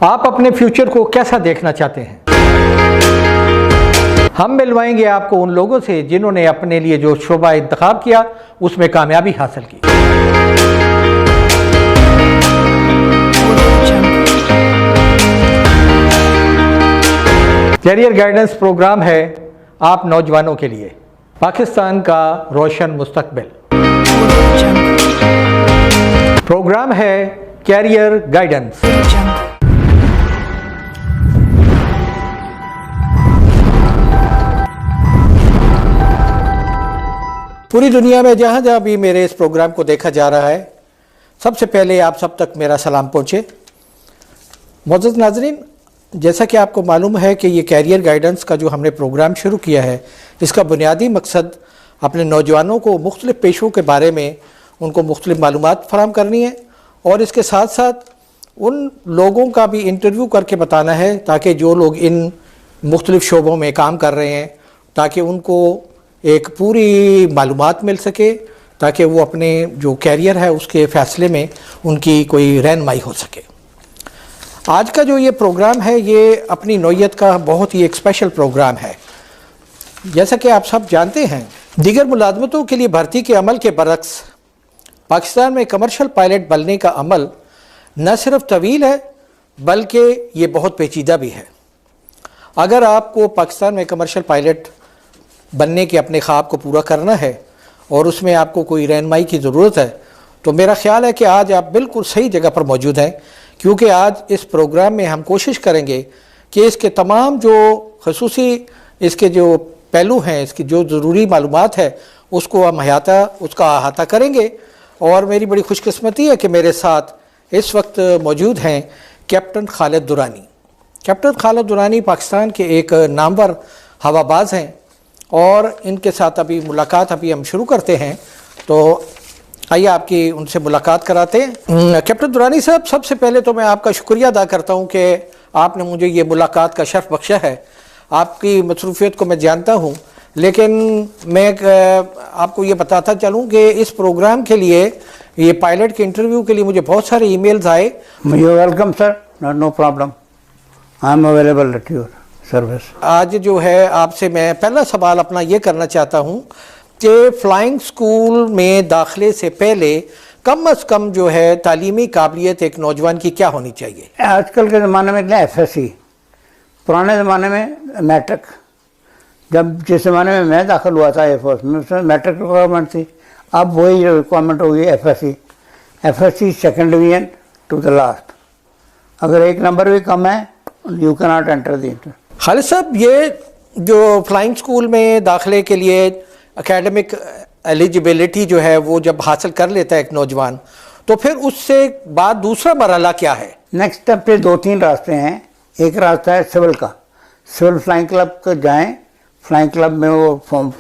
आप अपने फ्यूचर को कैसा देखना चाहते हैं? हम मिलवाएंगे आपको उन लोगों से जिन्होंने अपने लिए जो शोबा इंतखाब किया उसमें कामयाबी हासिल की। कैरियर गाइडेंस प्रोग्राम है आप नौजवानों के लिए, पाकिस्तान का रोशन मुस्तकबिल। प्रोग्राम है कैरियर गाइडेंस। पूरी दुनिया में जहाँ जहाँ भी मेरे इस प्रोग्राम को देखा जा रहा है, सबसे पहले आप सब तक मेरा सलाम पहुँचे। मोअज़्ज़ज़ नाज़रीन, जैसा कि आपको मालूम है कि ये कैरियर गाइडेंस का जो हमने प्रोग्राम शुरू किया है, इसका बुनियादी मकसद अपने नौजवानों को मुख्तलिफ़ पेशों के बारे में उनको मुख्तलिफ़ मालूमात फराहम करनी है और इसके साथ साथ उन लोगों का भी इंटरव्यू करके बताना है ताकि जो लोग इन मुख्तलिफ़ शोबों में काम कर रहे हैं ताकि उनको एक पूरी मालूमात मिल सके, ताकि वो अपने जो कैरियर है उसके फ़ैसले में उनकी कोई रहनुमाई हो सके। आज का जो ये प्रोग्राम है ये अपनी नौइयत का बहुत ही एक स्पेशल प्रोग्राम है। जैसा कि आप सब जानते हैं, दीगर मुलाजमतों के लिए भर्ती के अमल के बरक्स पाकिस्तान में कमर्शियल पायलट बनने का अमल न सिर्फ तवील है बल्कि ये बहुत पेचीदा भी है। अगर आपको पाकिस्तान में कमर्शियल पायलट बनने के अपने ख्वाब को पूरा करना है और उसमें आपको कोई रहनुमाई की ज़रूरत है, तो मेरा ख़्याल है कि आज आप बिल्कुल सही जगह पर मौजूद हैं, क्योंकि आज इस प्रोग्राम में हम कोशिश करेंगे कि इसके तमाम जो ख़ुसूसी इसके जो पहलू हैं, इसकी जो ज़रूरी मालूमात है उसको हम उसका अहाता करेंगे। और मेरी बड़ी खुशकिस्मती है कि मेरे साथ इस वक्त मौजूद हैं कैप्टन खालिद दुरानी। कैप्टन खालिद दुरानी पाकिस्तान के एक नामवर हवाबाज़ हैं और इनके साथ अभी मुलाकात हम शुरू करते हैं। तो आइए आपकी उनसे मुलाकात कराते हैं। कैप्टन दुरानी साहब, सबसे पहले तो मैं आपका शुक्रिया अदा करता हूं कि आपने मुझे ये मुलाकात का शर्फ बख्शा है। आपकी मसरूफियत को मैं जानता हूं, लेकिन मैं आपको ये बताता चलूं कि इस प्रोग्राम के लिए, ये पायलट के इंटरव्यू के लिए मुझे बहुत सारे ईमेल्स आए। You welcome sir, no problem, I am available at your service. आज जो है आपसे मैं पहला सवाल अपना ये करना चाहता हूँ कि फ़्लाइंग स्कूल में दाखिले से पहले कम अज़ कम जो है तालीमी काबिलियत एक नौजवान की क्या होनी चाहिए? आजकल के ज़माने में FSC, पुराने ज़माने में मैट्रिक। जब जिस ज़माने में मैं दाखिल हुआ था एयरफोर्स में, उसमें मैट्रिक रिक्वायरमेंट थी। अब वही रिक्वायरमेंट हो गई FSC second division to the last. अगर एक नंबर भी कम है you can not enter the inter. Khalid साहब, ये जो फ्लाइंग स्कूल में दाखिले के लिए एकेडमिक एलिजिबिलिटी जो है वो जब हासिल कर लेता है एक नौजवान, तो फिर उससे बाद दूसरा मरहला क्या है? नेक्स्ट स्टेप पे 2-3 रास्ते हैं। एक रास्ता है सिविल का, सिविल फ्लाइंग क्लब का जाएं, फ्लाइंग क्लब में वो form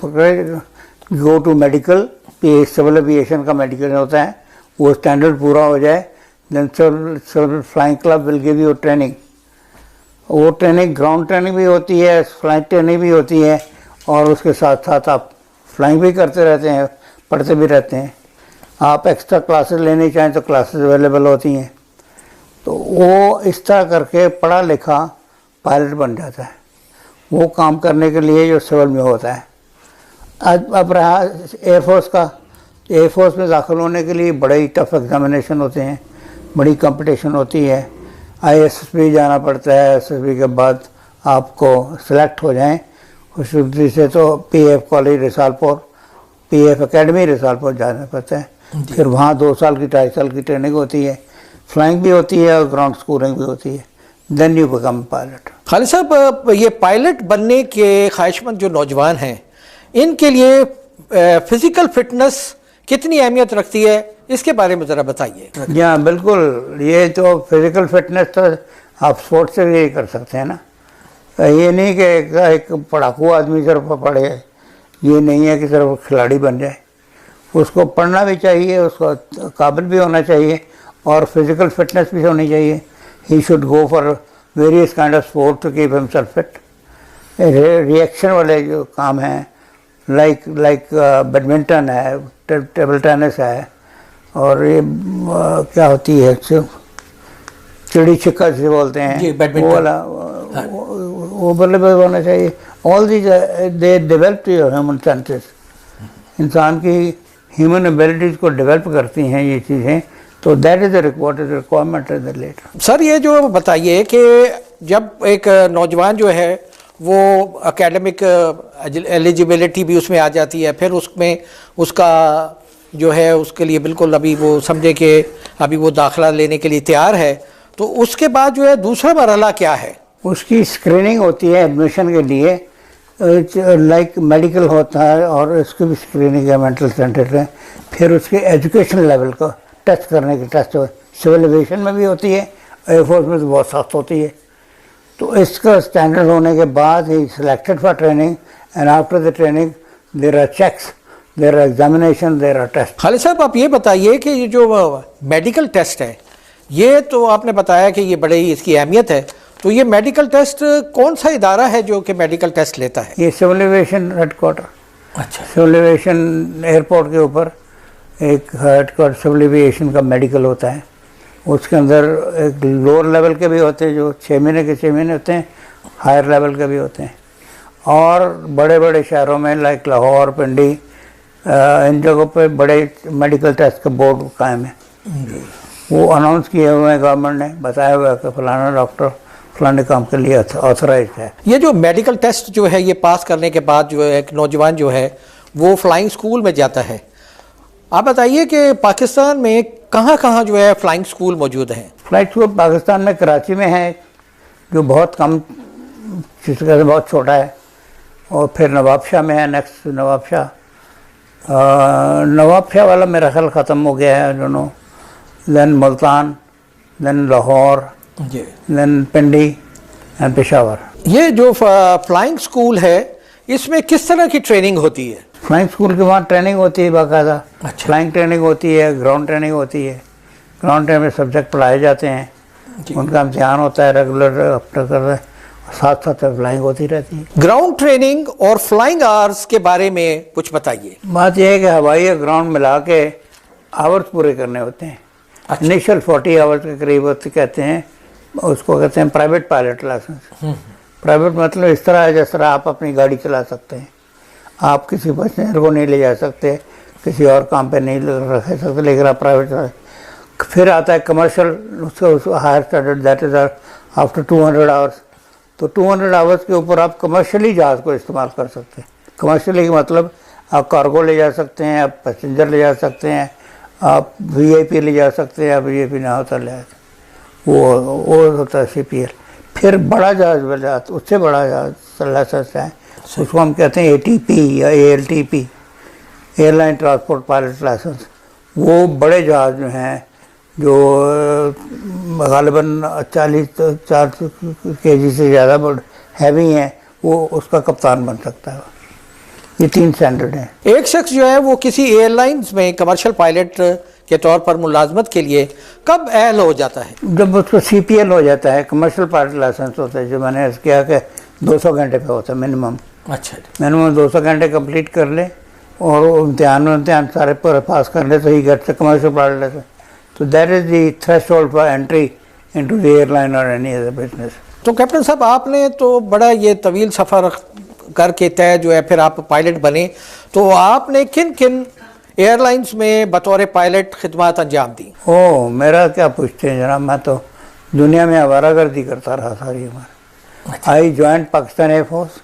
go to medical, civil aviation का मेडिकल होता है, वो स्टैंडर्ड पूरा हो जाए, then civil flying club will give you training. वो ट्रेनिंग ग्राउंड ट्रेनिंग भी होती है, फ्लाइट ट्रेनिंग भी होती है, और उसके साथ साथ आप फ्लाइंग भी करते रहते हैं, पढ़ते भी रहते हैं। आप एक्स्ट्रा क्लासेस लेनी चाहें तो क्लासेस अवेलेबल होती हैं। तो वो इस तरह करके पढ़ा लिखा पायलट बन जाता है, वो काम करने के लिए जो सिविल में होता है। अब रहा एयरफोर्स का, एयरफोर्स में दाखिल होने के लिए बड़े ही टफ एग्जामिनेशन होते हैं, बड़ी कंपटीशन होती है। ISSB जाना पड़ता है, SSB के बाद आपको सिलेक्ट हो जाएं खुशबुदी से तो PF college Risalpur, PF academy Risalpur जाना पड़ता है। फिर वहाँ 2 साल की 2.5 साल की ट्रेनिंग होती है, फ्लाइंग भी होती है और ग्राउंड स्कूलिंग भी होती है, then you become pilot. Khalid साहब, ये पायलट बनने के ख्वाहिशमंद जो नौजवान हैं, इनके लिए फिज़िकल फिटनेस कितनी अहमियत रखती है, इसके बारे में ज़रा बताइए। जी हाँ, बिल्कुल। ये तो फिज़िकल फिटनेस तो आप स्पोर्ट्स से भी कर सकते हैं ना। ये नहीं कि एक पढ़ाकू आदमी सिर्फ पढ़े, ये नहीं है कि सिर्फ खिलाड़ी बन जाए। उसको पढ़ना भी चाहिए, उसको काबिल भी होना चाहिए और फिज़िकल फिटनेस भी होनी चाहिए। He should go for various kind of sport to keep himself fit. Reaction वाले जो काम हैं, लाइक बैडमिंटन है, टेबल टेनिस है, और ये क्या होती है चिड़ी छिक्का जिसे बोलते हैं, जी, बैडमिंटन। वो वाला वो बल्लेबाज होना चाहिए। All these they develop your human senses, इंसान की ह्यूमन एबिलिटीज को डेवलप करती हैं ये चीज़ें। तो that is what is requirement is letter. Sir ये जो बताइए कि जब एक नौजवान जो है वो एकेडमिक एलिजिबिलिटी भी उसमें आ जाती है, फिर उसमें उसका जो है उसके लिए बिल्कुल अभी वो समझे कि अभी वो दाखिला लेने के लिए तैयार है, तो उसके बाद जो है दूसरा मरहला क्या है? उसकी स्क्रीनिंग होती है एडमिशन के लिए, लाइक मेडिकल होता है और उसकी भी स्क्रीनिंग है मेंटल सेंटर है। फिर उसके एजुकेशन लेवल को टेस्ट करने की टेस्ट सिविल एविएशन में भी होती है, एयरफोर्स में तो बहुत सख्त होती है। तो इसका स्टैंडर्ड होने के बाद ही selected for training, and after the training there are checks, there are examination, there are test. Khalid साहब आप ये बताइए कि ये जो मेडिकल टेस्ट है, ये तो आपने बताया कि ये बड़े ही इसकी अहमियत है, तो ये मेडिकल टेस्ट कौन सा इदारा है जो कि मेडिकल टेस्ट लेता है? ये सिविल एविएशन हेडक्वार्टर, अच्छा, सिविल एविएशन एयरपोर्ट के ऊपर एक हेडक्वार्टर सिविल एविएशन का मेडिकल होता है। उसके अंदर एक लोअर लेवल के भी होते हैं जो 6 महीने के 6 महीने होते हैं, हायर लेवल के भी होते हैं। और बड़े बड़े शहरों में लाइक लाहौर, पिंडी, इन जगहों पे बड़े मेडिकल टेस्ट का बोर्ड कायम है। वो अनाउंस किए हुए हैं, गवर्नमेंट ने बताया हुआ है कि फलाना डॉक्टर फलाने काम के लिए ऑथराइज्ड है। ये जो मेडिकल टेस्ट जो है ये पास करने के बाद जो है एक नौजवान जो है वो फ्लाइंग स्कूल में जाता है। आप बताइए कि पाकिस्तान में कहाँ कहाँ जो है फ्लाइंग स्कूल मौजूद हैं? फ्लाइट स्कूल पाकिस्तान में कराची में है जो बहुत कम, जिसका बहुत छोटा है, और फिर नवाबशाह में है, नेक्स्ट नवाबशाह। नवाबशाह वाला मेरा ख्याल ख़त्म हो गया है दोनों, दैन मुल्तान, दैन लाहौर, जी, दैन पिंडी एंड पेशावर। ये जो फ्लाइंग स्कूल है इसमें किस तरह की ट्रेनिंग होती है? फ्लाइंग स्कूल के वहाँ ट्रेनिंग होती है बाकायदा। अच्छा। फ्लाइंग ट्रेनिंग होती है, ग्राउंड ट्रेनिंग होती है। ग्राउंड ट्रेनिंग में सब्जेक्ट पढ़ाए जाते हैं, उनका इम्तिहान होता है रेगुलर, अपना कर रहे, साथ साथ फ्लाइंग होती रहती है। ग्राउंड ट्रेनिंग और फ्लाइंग आवर्स के बारे में कुछ बताइए। बात यह है कि हवाई और ग्राउंड मिला के आवर्स पूरे करने होते हैं। अच्छा। इनिशियल 40 आवर्स के करीब होते कहते हैं, उसको कहते हैं प्राइवेट पायलट लाइसेंस। प्राइवेट मतलब इस तरह है जिस तरह आप अपनी गाड़ी चला सकते हैं, आप किसी पैसेंजर को नहीं ले जा सकते, किसी और काम पे नहीं रख सकते, लेकिन आप प्राइवेट। फिर आता है कमर्शियल, उसका higher standard, that is after 200 hours. तो 200 आवर्स के ऊपर आप कमर्शियली जहाज़ को इस्तेमाल कर सकते हैं। कमर्शियली का मतलब आप कार्गो ले जा सकते हैं, आप पैसेंजर ले जा सकते हैं, आप VIP ले जा सकते हैं, आप VIP ना होता ले जाते, वो होता है CPL। फिर बड़ा जहाज़ बजा, उससे बड़ा जहाज़ लाइसेंस है, उसको हम कहते हैं ATP या ALTP, airline transport pilot licence. वो बड़े जहाज़ जो हैं जो गालिबन 40 kg से ज़्यादा हैवी हैं, वो उसका कप्तान बन सकता है। ये 3 स्टैंडर्ड हैं। एक शख्स जो है वो किसी एयरलाइंस में कमर्शियल पायलट के तौर पर मुलाजमत के लिए कब अहल हो जाता है? जब उसको CPL हो जाता है, कमर्शियल पायलट लाइसेंस होता है, जो मैंने किया कि 200 घंटे पे होता है मिनिमम। अच्छा, मिनिमम 200 घंटे कंप्लीट कर ले और इम्तिहान सारे पूरे पास कर ले तो ही गेट से कमर्शियल पायलट लाइसेंस। तो that is the threshold for entry into the airline और एनी अदर बिजनेस। तो कैप्टन साहब आपने तो बड़ा ये तवील सफ़र करके तय जो है फिर आप पायलट बने, तो आपने किन किन एयरलाइंस में बतौर पायलट खिदमत अंजाम दी? ओह, मेरा क्या पूछते हैं जनाब, मैं तो दुनिया में आवारागर्दी करता रहा सारी उम्र। I joined Pakistan air force.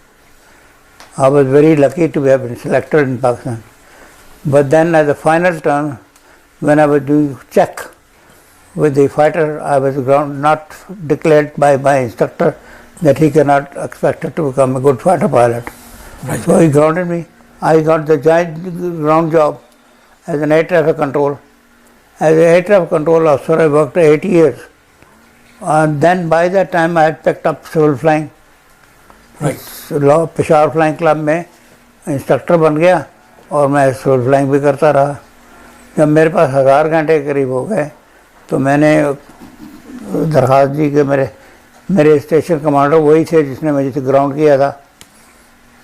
I was very lucky to have been selected in Pakistan. But then at the final turn, when I was doing check with the fighter, I was not declared by my instructor that he cannot expect to become a good fighter pilot. Right. So he grounded me. I got the giant ground job as an air traffic control. As an air traffic control officer, I worked 8 years. And then by that time, I had picked up civil flying. Peshawar flying club में instructor बन गया और मैं civil flying भी करता रहा। जब मेरे पास 1000 घंटे करीब हो गए तो मैंने दरख्वास्त दी कि मेरे स्टेशन कमांडर वही थे जिसने मुझे से ग्राउंड किया था,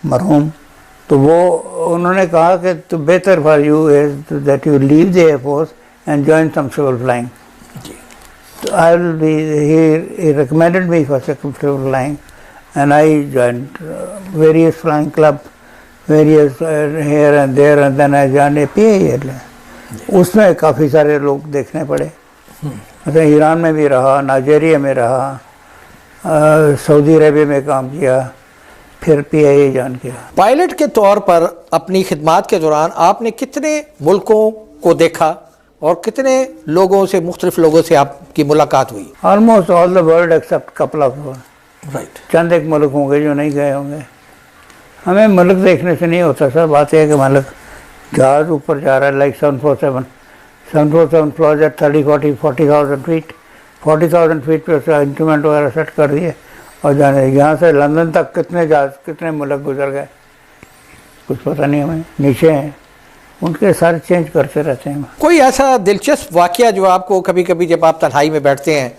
मरहूम। तो वो उन्होंने कहा कि तो बेहतर for you is that you leave the air force and join some civil flying. he recommended me for secretary flying, and I joined various flying club, various here and there, and then I joined APA. उसमें काफ़ी सारे लोग देखने पड़े, मतलब Iran में भी रहा, नाइजीरिया में रहा, सऊदी अरेबिया में काम किया, फिर PIA ज्वाइन किया। पायलट के तौर पर अपनी खिदमत के दौरान आपने कितने मुल्कों को देखा और कितने लोगों से, मुख्तलिफ लोगों से आपकी मुलाकात हुई? Almost all the world except couple of right. चंद एक मुल्क होंगे जो नहीं गए होंगे। हमें मुल्क देखने से नहीं होता सर, बात यह है कि मुल्क जहाज ऊपर जा रहा है, like 747 flies at 30-40,000 feet, 40,000 feet पे उसका इंस्ट्रूमेंट वगैरह सेट कर दिए और जाने। यहाँ से लंदन तक कितने जहाज, कितने मुल्क गुजर गए कुछ पता नहीं हमें, नीचे हैं, उनके सारे चेंज करते रहते हैं। कोई ऐसा दिलचस्प वाकया जो आपको कभी कभी जब आप तन्हाई में बैठते हैं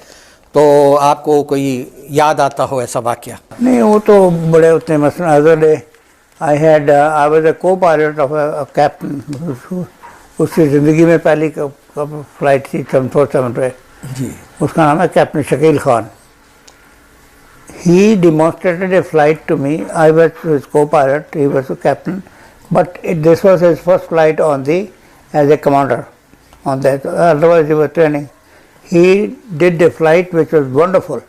तो आपको कोई याद आता हो, ऐसा वाकया? नहीं, वो तो बड़े होते हैं। मसलन other day I was a को पायलट ऑफ अ कैप्टन, उसकी ज़िंदगी में पहली फ्लाइट थी 747 पे जी, उसका नाम है captain Shakeel Khan. He demonstrated a flight to me. I was his co-pilot, he was the captain, but this was his first flight as a commander on that. Otherwise he was training. He did a flight which was wonderful,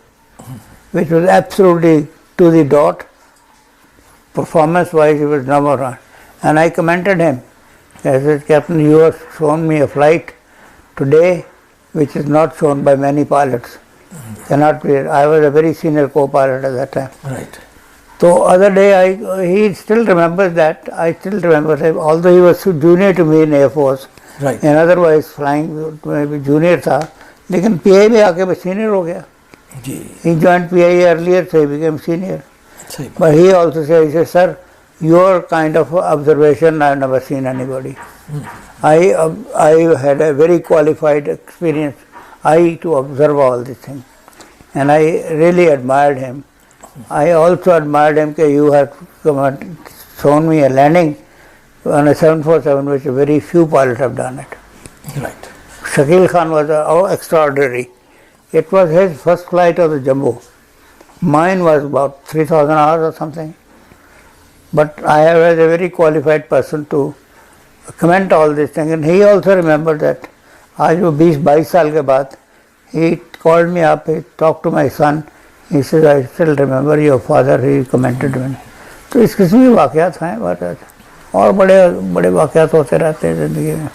which was absolutely to the dot. Performance-wise, he was number one, and I commended him. I said, Captain, you have shown me a flight today which is not shown by many pilots. Cannot be. I was a very senior co-pilot at that time. right. So other day, he still remembers that. I still remember him, although he was junior to me in Air Force. Right. And otherwise flying junior था, लेकिन PIA में आके वो senior हो गया. जी, He joined PIA earlier, so he became senior. सही बात। But he also said, he said, sir, your kind of observation I have never seen anybody. I had a very qualified experience, to observe all these things. And I really admired him. I also admired him that you have shown me a landing on a 747 which very few pilots have done it. right. Shakil Khan was extraordinary. It was his first flight of the Jumbo. Mine was about 3,000 hours or something. But I was a very qualified person to comment all these things. And he also remembered that आज वो 20-22 साल के बाद he called me up, he talked to my son, he said, I still remember your father, he commented me. तो इस किस्म के वाक़यात हैं और बड़े बड़े वाक़यात होते रहते हैं ज़िंदगी में,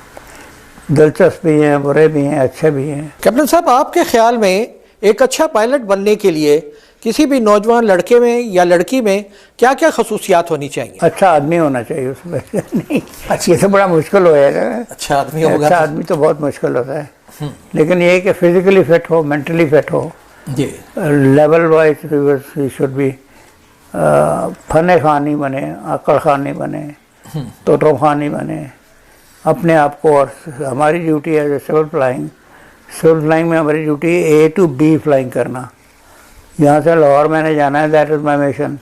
दिलचस्प भी हैं, बुरे भी हैं, अच्छे भी हैं। कैप्टन साहब, आपके ख्याल में एक अच्छा पायलट बनने के लिए किसी भी नौजवान लड़के में या लड़की में क्या क्या खसूसियात होनी चाहिए? अच्छा आदमी होना चाहिए उसमें। नहीं, ये तो बड़ा मुश्किल हो जाएगा। अच्छा आदमी होगा? अच्छा आदमी तो बहुत मुश्किल होता है, लेकिन ये कि फिजिकली फिट हो, मेंटली फिट हो, जी, लेवल वाइज ही शुड बी, फने खान नहीं बने, अक्ल खान नहीं बने, तोतो खान नहीं बने, अपने आप को। और हमारी ड्यूटी है सिविल फ्लाइंग में हमारी duty A to B flying करना। यहाँ से लाहौर मैंने जाना है, that is my mission.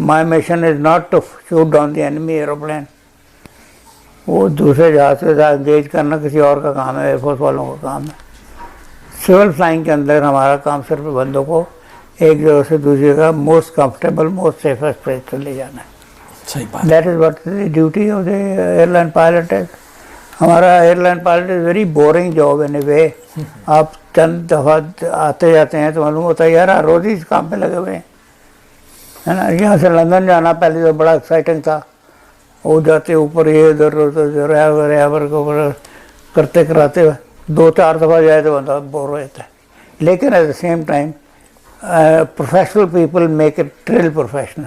My mission is not to shoot down the enemy aeroplane, वो दूसरे जहाज के साथ एंगेज करना किसी और का काम है, एयरफोर्स वालों का काम है। सिविल फ्लाइंग के अंदर हमारा काम सिर्फ बंदों को एक जगह से दूसरी जगह most comfortable, most safest place पर ले जाना है। सही बात। That is what the duty of the airline pilot है। हमारा airline pilot is very boring job in a way. आप चंद दफ़ा आते जाते हैं तो मालूम होता है यार रोज़ ही इस काम पे लगे हुए हैं, है ना। यहाँ से लंदन जाना पहले तो बड़ा एक्साइटिंग था, वो जाते ऊपर ये इधर ड्राइवर को करते कराते 2-4 दफ़ा जाए तो बंदा बोर हो जाता है। लेकिन at the same time professional people make it trill professional.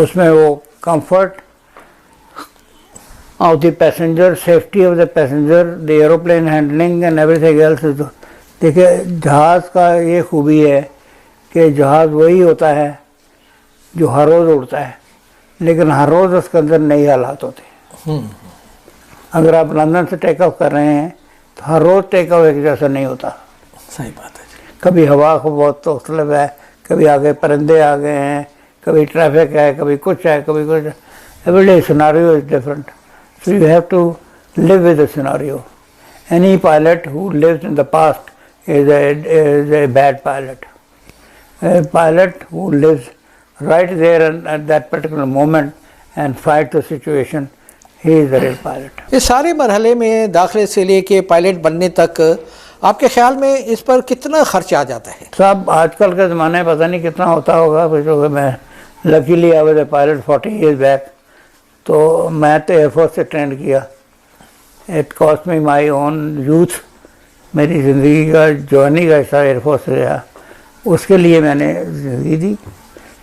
उसमें वो comfort of the passenger, safety of the passenger, the aeroplane handling and everything else is। देखिए जहाज़ का ये खूबी है कि जहाज़ वही होता है जो हर रोज़ उड़ता है, लेकिन हर रोज़ उसके अंदर नई हालात होते हैं। अगर आप लंदन से टेक ऑफ कर रहे हैं तो हर रोज़ टेक ऑफ एक जैसा नहीं होता। सही बात है। कभी हवा को बहुत मुख्तलिफ है, कभी आगे परिंदे आ गए हैं, कभी ट्रैफिक है, कभी कुछ है, कभी कुछ। Every day scenario is different, so you have to live with the scenario. Any pilot who lived in the past is a bad pilot. A pilot who lives right there and at that particular moment and fights the situation, he is a real pilot. इस सारे मरहले में दाखिले से लेके pilot बनने तक आपके ख्याल में इस पर कितना खर्च आ जाता है? साहब आजकल के ज़माने में पता नहीं कितना होता होगा, जो मैं luckily I was a pilot 40 years back, तो मैं तो एयरफोर्स से ट्रेंड किया. It cost me my own youth. मेरी ज़िंदगी का जवानी का हिस्सा एयरफोर्स से रहा, उसके लिए मैंने ज़िंदगी दी.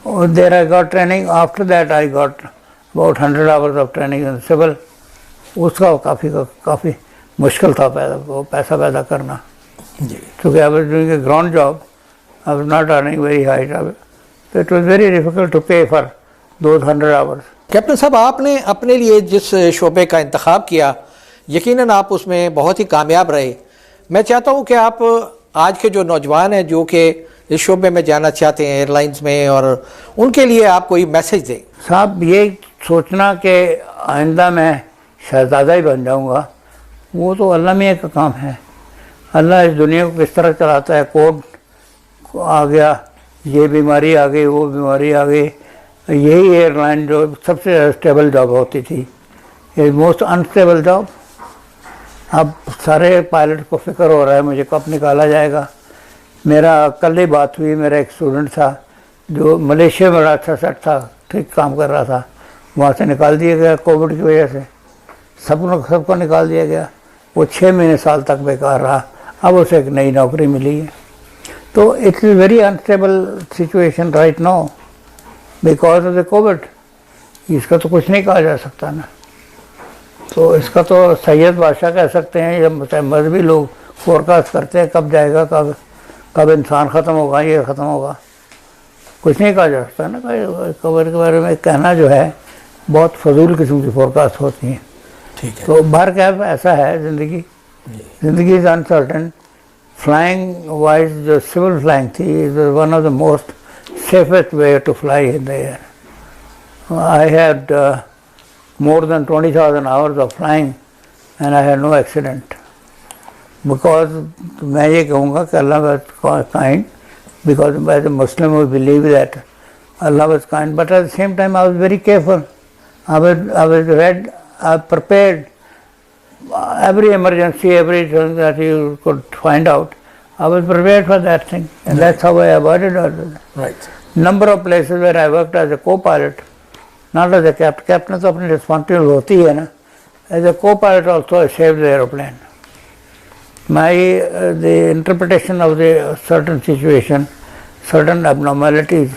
और there I got training. After that I got about 100 hours of training in civil. उसका काफ़ी मुश्किल था पैसा पैदा करना, क्योंकि I was doing a ground job. I was not earning very high job, so it was very difficult to pay for those 100 hours. Captain साहब, आपने अपने लिए जिस शोबे का इंतखाब किया, यकीनन आप उसमें बहुत ही कामयाब रहे. मैं चाहता हूं कि आप आज के जो नौजवान हैं जो कि इस शोबे में जाना चाहते हैं एयरलाइंस में, और उनके लिए आप कोई मैसेज दें. साहब ये सोचना कि आइंदा मैं शहजादा ही बन जाऊंगा, वो तो अल्लाह मियाँ का काम है. अल्लाह इस दुनिया को किस तरह चलाता है. कोविड आ गया, ये बीमारी आ गई, वो बीमारी आ गई. यही एयरलाइन जो सबसे स्टेबल जॉब होती थी, ये मोस्ट अनस्टेबल जॉब. अब सारे पायलट को फिक्र हो रहा है मुझे कब निकाला जाएगा. मेरा कल ही बात हुई, मेरा एक स्टूडेंट था जो मलेशिया में बड़ा अच्छा सेट था, ठीक काम कर रहा था, वहाँ से निकाल दिया गया कोविड की वजह से. सबको निकाल दिया गया. वो 6 महीने साल तक बेकार रहा. अब उसे एक नई नौकरी मिली है. तो it's very unstable situation right now because of the Covid. इसका तो कुछ नहीं कहा जा सकता ना. तो इसका तो सैयद बादशाह कह सकते हैं, या मजहबी लोग फोरकास्ट करते हैं कब जाएगा, कब इंसान ख़त्म होगा, ये ख़त्म होगा. कुछ नहीं कहा जा सकता ना. कोविड के बारे में कहना जो है बहुत फजूल किस्म की फोरकास्ट होती हैं. ठीक है. तो बाहर क्या ऐसा है ज़िंदगी इज़ अनसर्टन. फ्लाइंग वाइज जो सिविल फ्लाइंग थी is one of the most safest way to fly in the air. I had more than 20,000 hours of flying and I had no accident. Because मैं ये कहूँगा कि Allah was kind, because as a Muslim we believe that Allah was kind, but at the same time I was very careful. I was prepared. Every emergency, everything that you could find out, I was prepared for that thing, and that's how I avoided it. Right. Number of places where I worked as a co-pilot, not as a captain. Captain तो अपनी responsibility होती है ना. As a co-pilot also I saved the aeroplane. The interpretation of the certain situation, certain abnormalities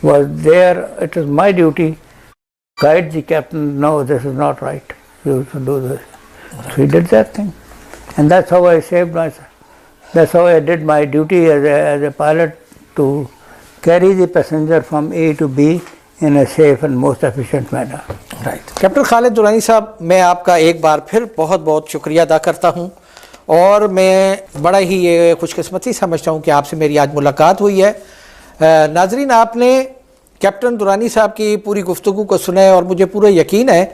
was there. It is my duty to guide the captain. No, this is not right. You should do this. So he did that thing, and that's how I saved myself. That's how I did my duty as a pilot, to carry the passenger from A to B in a safe and most efficient manner. राइट. Captain Khalid Durrani साहब, मैं आपका एक बार फिर बहुत बहुत शुक्रिया अदा करता हूं, और मैं बड़ा ही ये खुशकिस्मती समझता हूं कि आपसे मेरी आज मुलाकात हुई है. नाजरीन, आपने कैप्टन दुरानी साहब की पूरी गुफ्तगू को सुना है, और मुझे पूरा यकीन है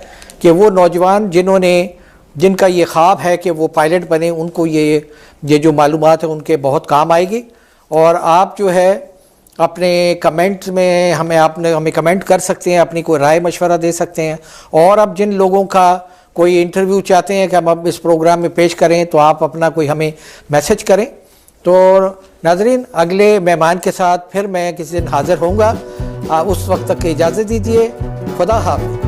कि वो नौजवान जिनका ये ख्वाब है कि वो पायलट बने, उनको ये जो मालूमात है उनके बहुत काम आएगी. और आप जो है अपने कमेंट्स में हमें कमेंट कर सकते हैं, अपनी कोई राय मशवरा दे सकते हैं. और अब जिन लोगों का कोई इंटरव्यू चाहते हैं कि हम अब इस प्रोग्राम में पेश करें, तो आप अपना कोई हमें मैसेज करें. तो नाजरीन, अगले मेहमान के साथ फिर मैं किसी दिन हाज़िर होऊंगा. उस वक्त तक इजाज़त दीजिए. खुदा हाफ़िज़.